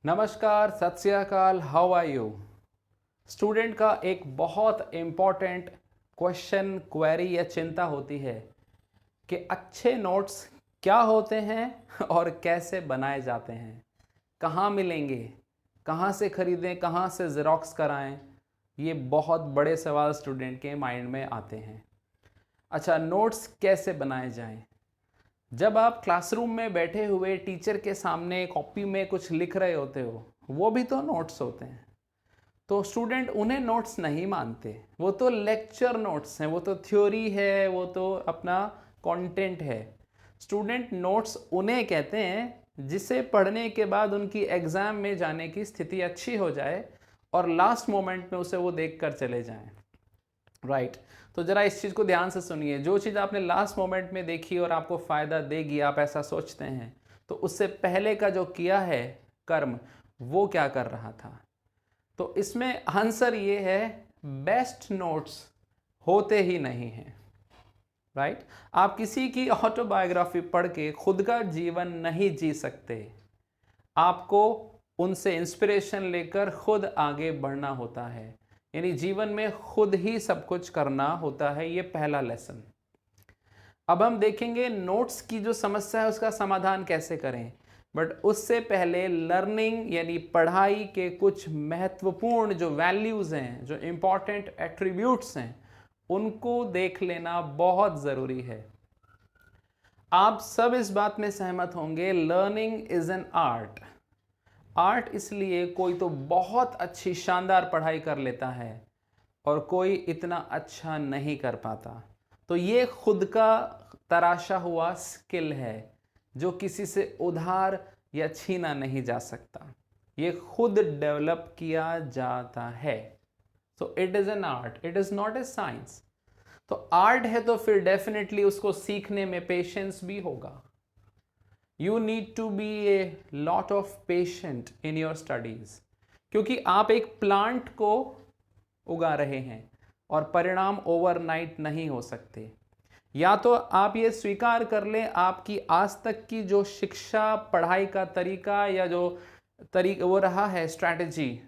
नमस्कार, सत श्री अकाल, हाउ आर यू। स्टूडेंट का एक बहुत इम्पॉर्टेंट क्वेश्चन, क्वेरी या चिंता होती है कि अच्छे नोट्स क्या होते हैं और कैसे बनाए जाते हैं, कहाँ मिलेंगे, कहाँ से खरीदें, कहाँ से ज़ेरॉक्स कराएं। ये बहुत बड़े सवाल स्टूडेंट के माइंड में आते हैं। अच्छा, नोट्स कैसे बनाए जाएं? जब आप क्लासरूम में बैठे हुए टीचर के सामने कॉपी में कुछ लिख रहे होते हो, वो भी तो नोट्स होते हैं। तो स्टूडेंट उन्हें नोट्स नहीं मानते, वो तो लेक्चर नोट्स हैं, वो तो थ्योरी है, वो तो अपना कंटेंट है। स्टूडेंट नोट्स उन्हें कहते हैं जिसे पढ़ने के बाद उनकी एग्ज़ाम में जाने की स्थिति अच्छी हो जाए और लास्ट मोमेंट में उसे वो देख कर चले जाएं। राइट। तो जरा इस चीज़ को ध्यान से सुनिए। जो चीज़ आपने लास्ट मोमेंट में देखी और आपको फ़ायदा देगी, आप ऐसा सोचते हैं, तो उससे पहले का जो किया है कर्म, वो क्या कर रहा था। तो इसमें आंसर ये है, बेस्ट नोट्स होते ही नहीं हैं। राइट। आप किसी की ऑटोबायोग्राफी पढ़ के खुद का जीवन नहीं जी सकते। आपको उनसे इंस्पिरेशन लेकर खुद आगे बढ़ना होता है, यानी जीवन में खुद ही सब कुछ करना होता है। ये पहला लेसन। अब हम देखेंगे नोट्स की जो समस्या है उसका समाधान कैसे करें, बट उससे पहले लर्निंग यानी पढ़ाई के कुछ महत्वपूर्ण जो वैल्यूज हैं, जो इंपॉर्टेंट एट्रीब्यूट्स हैं, उनको देख लेना बहुत ज़रूरी है। आप सब इस बात में सहमत होंगे, learning is an art. Art इसलिए कोई तो बहुत अच्छी शानदार पढ़ाई कर लेता है और कोई इतना अच्छा नहीं कर पाता। तो ये खुद का तराशा हुआ स्किल है जो किसी से उधार या छीना नहीं जा सकता। ये खुद डेवलप किया जाता है। So it is an art, it is not a science. तो आर्ट है तो फिर डेफिनेटली उसको सीखने में पेशेंस भी होगा। You need to be a lot of patient in your studies, क्योंकि आप एक प्लांट को उगा रहे हैं और परिणाम ओवरनाइट नहीं हो सकते। या तो आप ये स्वीकार कर लें, आपकी आज तक की जो शिक्षा पढ़ाई का तरीका या जो तरीका वो रहा है स्ट्रैटेजी,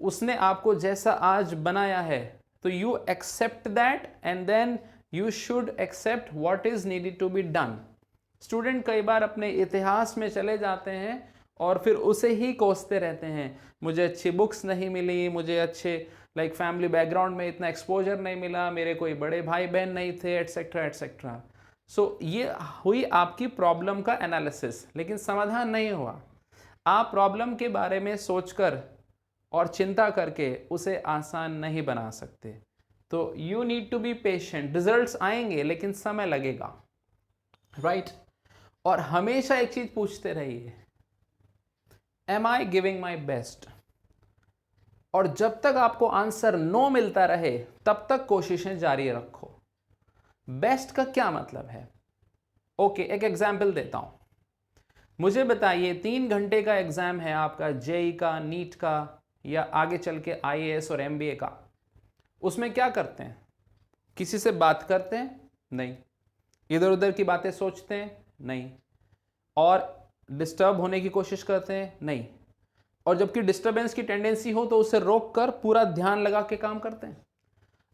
उसने आपको जैसा आज बनाया है, तो you accept that and then you should accept what is needed to be done. Student कई बार अपने इतिहास में चले जाते हैं और फिर उसे ही कोसते रहते हैं, मुझे अच्छी बुक्स नहीं मिली, मुझे अच्छे फैमिली बैकग्राउंड में इतना एक्सपोजर नहीं मिला, मेरे कोई बड़े भाई बहन नहीं थे, एटसेट्रा एटसेट्रा। सो ये हुई आपकी प्रॉब्लम का एनालिसिस, लेकिन समाधान नहीं हुआ। आप प्रॉब्लम के बारे में सोचकर और चिंता करके उसे आसान नहीं बना सकते। तो you need to be patient. Results आएंगे लेकिन समय लगेगा। राइट। और हमेशा एक चीज पूछते रहिए, am I giving my best. और जब तक आपको आंसर नो मिलता रहे तब तक कोशिशें जारी रखो। बेस्ट का क्या मतलब है? ओके, एक एग्जाम्पल देता हूं। मुझे बताइए, 3 घंटे का एग्जाम है आपका, जेई का, नीट का, या आगे चल के आईएएस और एमबीए का। उसमें क्या करते हैं? किसी से बात करते हैं? नहीं। इधर उधर की बातें सोचते हैं? नहीं। और डिस्टर्ब होने की कोशिश करते हैं? नहीं। और जबकि डिस्टर्बेंस की टेंडेंसी हो तो उसे रोक कर पूरा ध्यान लगा के काम करते हैं।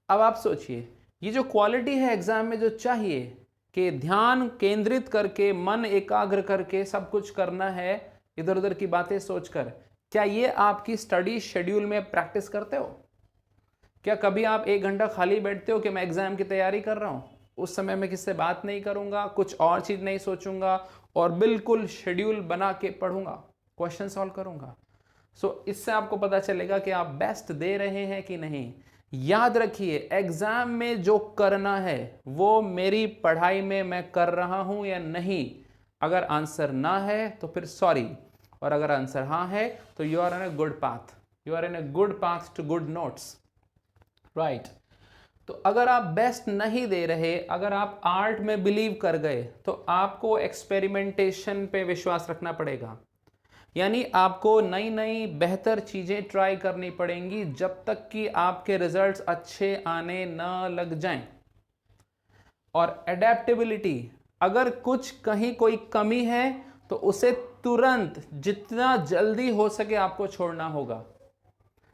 अब आप सोचिए, ये जो क्वालिटी है एग्जाम में जो चाहिए कि ध्यान केंद्रित करके, मन एकाग्र करके सब कुछ करना है, इधर उधर की बातें सोचकर, क्या ये आपकी स्टडी शेड्यूल में प्रैक्टिस करते हो? क्या कभी आप 1 घंटा खाली बैठते हो कि मैं एग्जाम की तैयारी कर रहा हूं, उस समय मैं किससे बात नहीं करूंगा, कुछ और चीज नहीं सोचूंगा और बिल्कुल शेड्यूल बना के पढ़ूंगा, क्वेश्चन सॉल्व करूंगा? सो इससे आपको पता चलेगा कि आप बेस्ट दे रहे हैं कि नहीं। याद रखिए, एग्जाम में जो करना है वो मेरी पढ़ाई में मैं कर रहा हूं या नहीं। अगर आंसर ना है तो फिर सॉरी, और अगर आंसर हाँ है तो you are in a good path, you are in a good path to good notes. Right. तो अगर आप बेस्ट नहीं दे रहे, अगर आप आर्ट में बिलीव कर गए, तो आपको एक्सपेरिमेंटेशन पे विश्वास रखना पड़ेगा। यानी आपको नई नई बेहतर चीजें ट्राई करनी पड़ेंगी जब तक कि आपके रिजल्ट्स अच्छे आने न लग जाएं। और एडेप्टेबिलिटी, अगर कुछ कहीं कोई कमी है तो उसे तुरंत जितना जल्दी हो सके आपको छोड़ना होगा।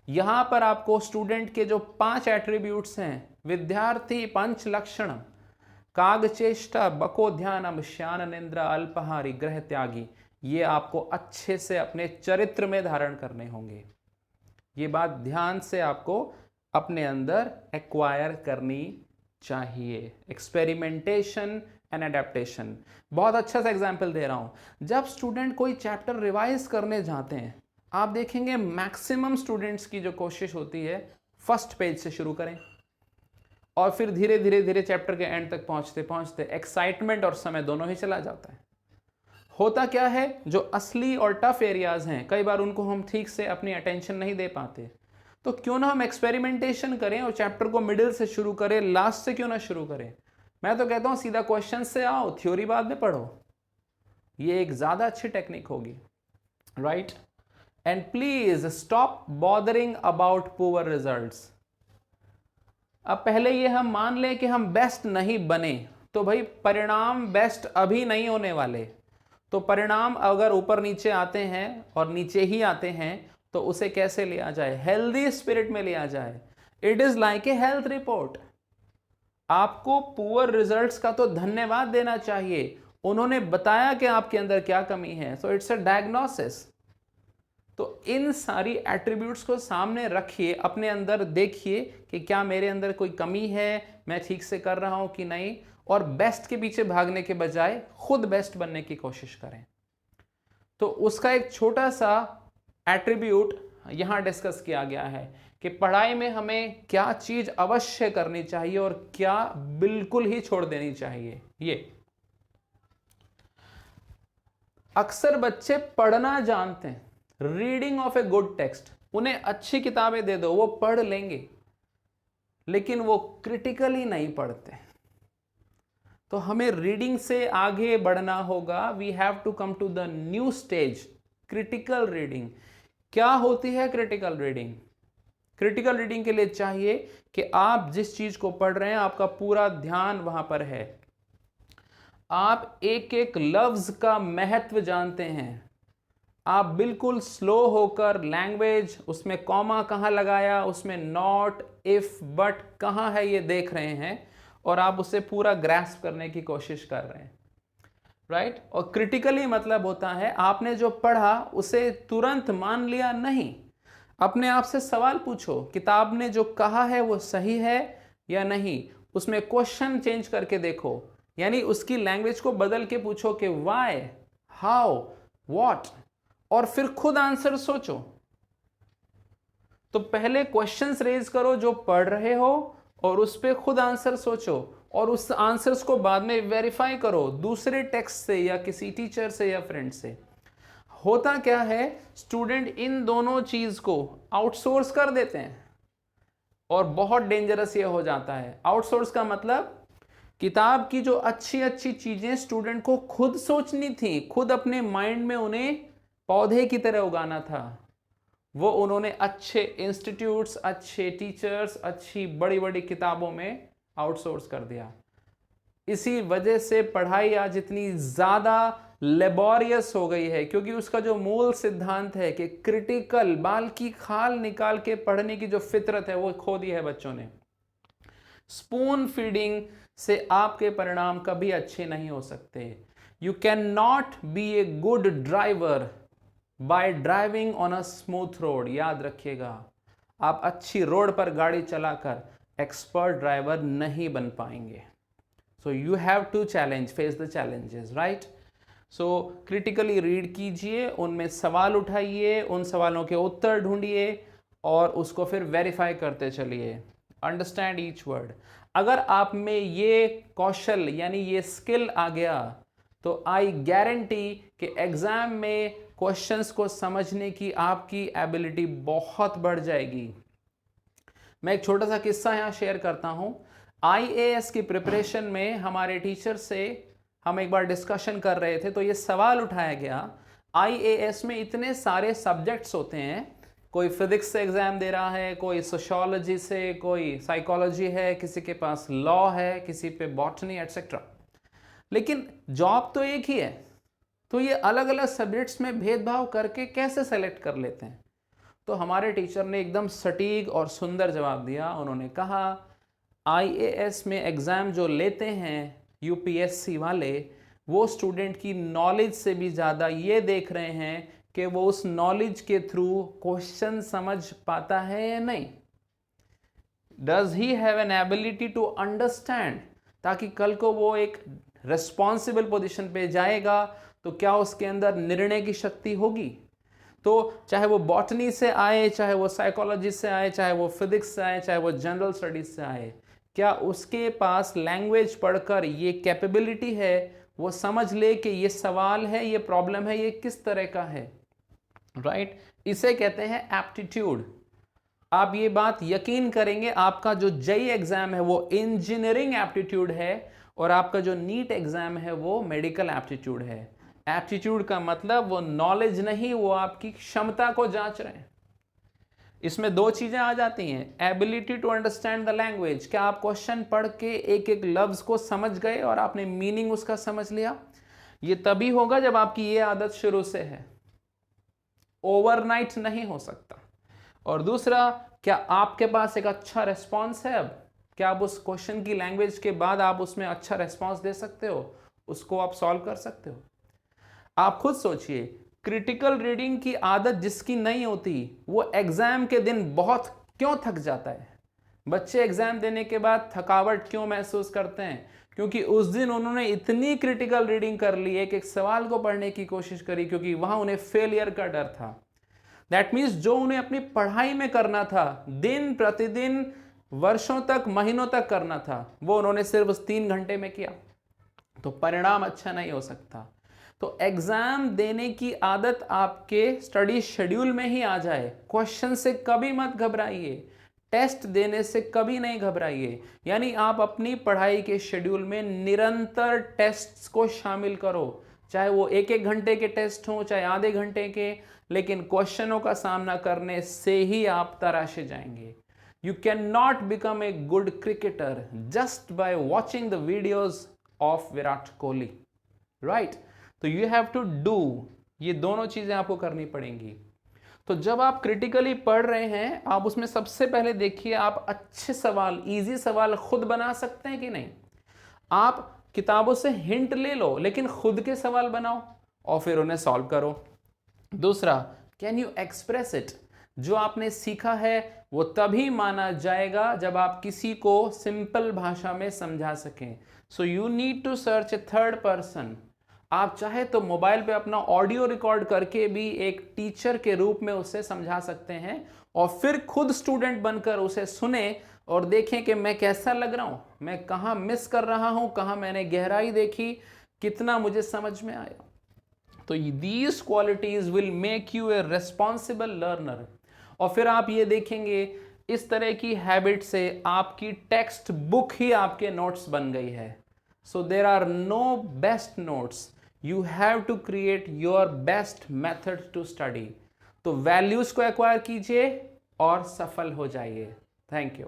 यहां पर आपको स्टूडेंट के जो 5 एट्रीब्यूट्स हैं, विद्यार्थी पंच लक्षण, कागचेष्टा, बको ध्यानम, श्यान निंद्रा, अल्पहारी, ग्रह त्यागी, ये आपको अच्छे से अपने चरित्र में धारण करने होंगे। ये बात ध्यान से आपको अपने अंदर एक्वायर करनी चाहिए। Experimentation and adaptation. बहुत अच्छा सा एग्जाम्पल दे रहा हूं। जब स्टूडेंट कोई चैप्टर रिवाइज करने जाते हैं, आप देखेंगे मैक्सिमम स्टूडेंट्स की जो कोशिश होती है फर्स्ट पेज से शुरू करें और फिर धीरे धीरे धीरे चैप्टर के एंड तक पहुंचते पहुंचते एक्साइटमेंट और समय दोनों ही चला जाता है। होता क्या है, जो असली और टफ एरियाज हैं कई बार उनको हम ठीक से अपनी अटेंशन नहीं दे पाते। तो क्यों ना हम एक्सपेरिमेंटेशन करें और चैप्टर को मिडिल से शुरू करें, लास्ट से क्यों ना शुरू करें। मैं तो कहता हूं सीधा क्वेश्चन से आओ, थ्योरी बाद में पढ़ो। ये एक ज्यादा अच्छी टेक्निक होगी, right. And please stop bothering about poor results. अब पहले ये हम मान लें कि हम बेस्ट नहीं बने, तो भाई परिणाम बेस्ट अभी नहीं होने वाले। तो परिणाम अगर ऊपर नीचे आते हैं और नीचे ही आते हैं तो उसे कैसे लिया जाए, हेल्दी स्पिरिट में लिया जाए। It is like a health report. आपको पुअर रिजल्ट्स का तो धन्यवाद देना चाहिए, उन्होंने बताया कि आपके अंदर क्या कमी है। So it's a diagnosis. तो इन सारी एट्रीब्यूट्स को सामने रखिए, अपने अंदर देखिए कि क्या मेरे अंदर कोई कमी है, मैं ठीक से कर रहा हूं कि नहीं, और बेस्ट के पीछे भागने के बजाय खुद बेस्ट बनने की कोशिश करें। तो उसका एक छोटा सा एट्रीब्यूट यहां डिस्कस किया गया है कि पढ़ाई में हमें क्या चीज अवश्य करनी चाहिए और क्या बिल्कुल ही छोड़ देनी चाहिए। ये अक्सर बच्चे पढ़ना जानते हैं, reading of a good text, उन्हें अच्छी किताबें दे दो वो पढ़ लेंगे, लेकिन वो क्रिटिकली नहीं पढ़ते। तो हमें रीडिंग से आगे बढ़ना होगा। We have to come to the new stage, critical reading. क्या होती है क्रिटिकल रीडिंग? क्रिटिकल रीडिंग के लिए चाहिए कि आप जिस चीज को पढ़ रहे हैं आपका पूरा ध्यान वहां पर है, आप एक एक लफ्ज का महत्व जानते हैं, आप बिल्कुल स्लो होकर लैंग्वेज, उसमें कॉमा कहां लगाया, उसमें नॉट, इफ, बट कहां है ये देख रहे हैं और आप उसे पूरा ग्रैस्प करने की कोशिश कर रहे हैं, राइट। और क्रिटिकली मतलब होता है आपने जो पढ़ा उसे तुरंत मान लिया नहीं, अपने आप से सवाल पूछो, किताब ने जो कहा है वो सही है या नहीं, उसमें क्वेश्चन चेंज करके देखो, यानी उसकी लैंग्वेज को बदल के पूछो कि व्हाई, हाउ, व्हाट, और फिर खुद आंसर सोचो। तो पहले क्वेश्चंस रेज करो जो पढ़ रहे हो और उस पर खुद आंसर सोचो और उस आंसर्स को बाद में वेरीफाई करो दूसरे टेक्स्ट से या किसी टीचर से या फ्रेंड से। होता क्या है, स्टूडेंट इन दोनों चीज को आउटसोर्स कर देते हैं और बहुत डेंजरस ये हो जाता है। आउटसोर्स का मतलब किताब की जो अच्छी अच्छी चीजें स्टूडेंट को खुद सोचनी थी, खुद अपने माइंड में उन्हें पौधे की तरह उगाना था, वो उन्होंने अच्छे इंस्टीट्यूट्स, अच्छे टीचर्स, अच्छी बड़ी बड़ी किताबों में आउटसोर्स कर दिया। इसी वजह से पढ़ाई आज इतनी ज्यादा लेबोरियस हो गई है, क्योंकि उसका जो मूल सिद्धांत है कि क्रिटिकल, बाल की खाल निकाल के पढ़ने की जो फितरत है वो खो दी है बच्चों ने। स्पून फीडिंग से आपके परिणाम कभी अच्छे नहीं हो सकते। You can not be a good driver by driving on a smooth road. याद रखिएगा, आप अच्छी रोड पर गाड़ी चलाकर एक्सपर्ट ड्राइवर नहीं बन पाएंगे। So you have to face the challenges, right. So critically read कीजिए, उनमें सवाल उठाइए, उन सवालों के उत्तर ढूंढिए और उसको फिर वेरीफाई करते चलिए। Understand each word. अगर आप में ये कौशल यानी ये स्किल आ गया तो आई गारंटी कि एग्जाम में क्वेश्चंस को समझने की आपकी एबिलिटी बहुत बढ़ जाएगी। मैं एक छोटा सा किस्सा यहाँ शेयर करता हूँ। आईएएस की प्रिपरेशन में हमारे टीचर से हम एक बार डिस्कशन कर रहे थे तो ये सवाल उठाया गया, आईएएस में इतने सारे सब्जेक्ट्स होते हैं, कोई फिजिक्स से एग्जाम दे रहा है, कोई सोशियोलॉजी से, कोई साइकोलॉजी है, किसी के पास लॉ है, किसी पे बॉटनी एटसेट्रा, लेकिन जॉब तो एक ही है। तो ये अलग अलग सब्जेक्ट्स में भेदभाव करके कैसे सेलेक्ट कर लेते हैं? तो हमारे टीचर ने एकदम सटीक और सुंदर जवाब दिया। उन्होंने कहा आईएएस में एग्ज़ाम जो लेते हैं यूपीएससी वाले, वो स्टूडेंट की नॉलेज से भी ज़्यादा ये देख रहे हैं कि वो उस नॉलेज के थ्रू क्वेश्चन समझ पाता है या नहीं। Does he have an ability to understand, ताकि कल को वो एक रिस्पॉन्सिबल पोजीशन पे जाएगा तो क्या उसके अंदर निर्णय की शक्ति होगी। तो चाहे वो बॉटनी से आए, चाहे वो साइकोलॉजी से आए, चाहे वो फिजिक्स से आए, चाहे वो जनरल स्टडीज से आए, क्या उसके पास लैंग्वेज पढ़कर ये कैपेबिलिटी है, वो समझ ले कि ये सवाल है, ये प्रॉब्लम है, ये किस तरह का है, राइट? इसे कहते हैं एप्टीट्यूड। आप ये बात यकीन करेंगे, आपका जो जेईई एग्जाम है वो इंजीनियरिंग एप्टीट्यूड है और आपका जो नीट एग्जाम है वो मेडिकल एप्टीट्यूड है। एप्टीट्यूड का मतलब वो नॉलेज नहीं, वो आपकी क्षमता को जांच रहे हैं। इसमें दो चीजें आ जाती हैं, ability to understand the language, क्या आप क्वेश्चन पढ़ के एक एक लफ्ज को समझ गए और आपने मीनिंग उसका समझ लिया। ये तभी होगा जब आपकी ये आदत शुरू से है, ओवरनाइट नहीं हो सकता। और दूसरा, क्या आपके पास एक अच्छा रेस्पॉन्स है? अब क्या आप उस क्वेश्चन की लैंग्वेज के बाद आप उसमें अच्छा रेस्पॉन्स दे सकते हो, उसको आप सॉल्व कर सकते हो। आप खुद सोचिए, क्रिटिकल रीडिंग की आदत जिसकी नहीं होती वो एग्जाम के दिन बहुत क्यों थक जाता है। बच्चे एग्जाम देने के बाद थकावट क्यों महसूस करते हैं? क्योंकि उस दिन उन्होंने इतनी क्रिटिकल रीडिंग कर ली, एक एक सवाल को पढ़ने की कोशिश करी, क्योंकि वहां उन्हें फेलियर का डर था। दैट मीन्स जो उन्हें अपनी पढ़ाई में करना था, दिन प्रतिदिन वर्षों तक, महीनों तक करना था, वो उन्होंने सिर्फ उस 3 घंटे में किया, तो परिणाम अच्छा नहीं हो सकता। तो एग्जाम देने की आदत आपके स्टडी शेड्यूल में ही आ जाए। क्वेश्चन से कभी मत घबराइए, टेस्ट देने से कभी नहीं घबराइए। यानी आप अपनी पढ़ाई के शेड्यूल में निरंतर टेस्ट्स को शामिल करो, चाहे वो 1-1 घंटे के टेस्ट हो, चाहे आधे घंटे के, लेकिन क्वेश्चनों का सामना करने से ही आप तराशे जाएंगे। You can not become a good cricketer just by watching the videos of Virat Kohli, right? तो यू हैव टू डू, ये दोनों चीजें आपको करनी पड़ेंगी। तो जब आप क्रिटिकली पढ़ रहे हैं, आप उसमें सबसे पहले देखिए आप अच्छे सवाल, इजी सवाल खुद बना सकते हैं कि नहीं। आप किताबों से हिंट ले लो, लेकिन खुद के सवाल बनाओ और फिर उन्हें सॉल्व करो। दूसरा, कैन यू एक्सप्रेस इट, जो आपने सीखा है वो तभी माना जाएगा जब आप किसी को सिंपल भाषा में समझा सकें। So you need to search a third person. आप चाहे तो मोबाइल पे अपना ऑडियो रिकॉर्ड करके भी एक टीचर के रूप में उसे समझा सकते हैं और फिर खुद स्टूडेंट बनकर उसे सुने और देखें कि मैं कैसा लग रहा हूं, मैं कहां मिस कर रहा हूं, कहां मैंने गहराई देखी, कितना मुझे समझ में आया। तो these qualities will make U A responsible learner. और फिर आप ये देखेंगे, इस तरह की हैबिट से आपकी टेक्स्ट बुक ही आपके नोट्स बन गई है। So there are no best notes, you have to create your best method to study. तो वैल्यूज को एक्वायर कीजिए और सफल हो जाइए। Thank you.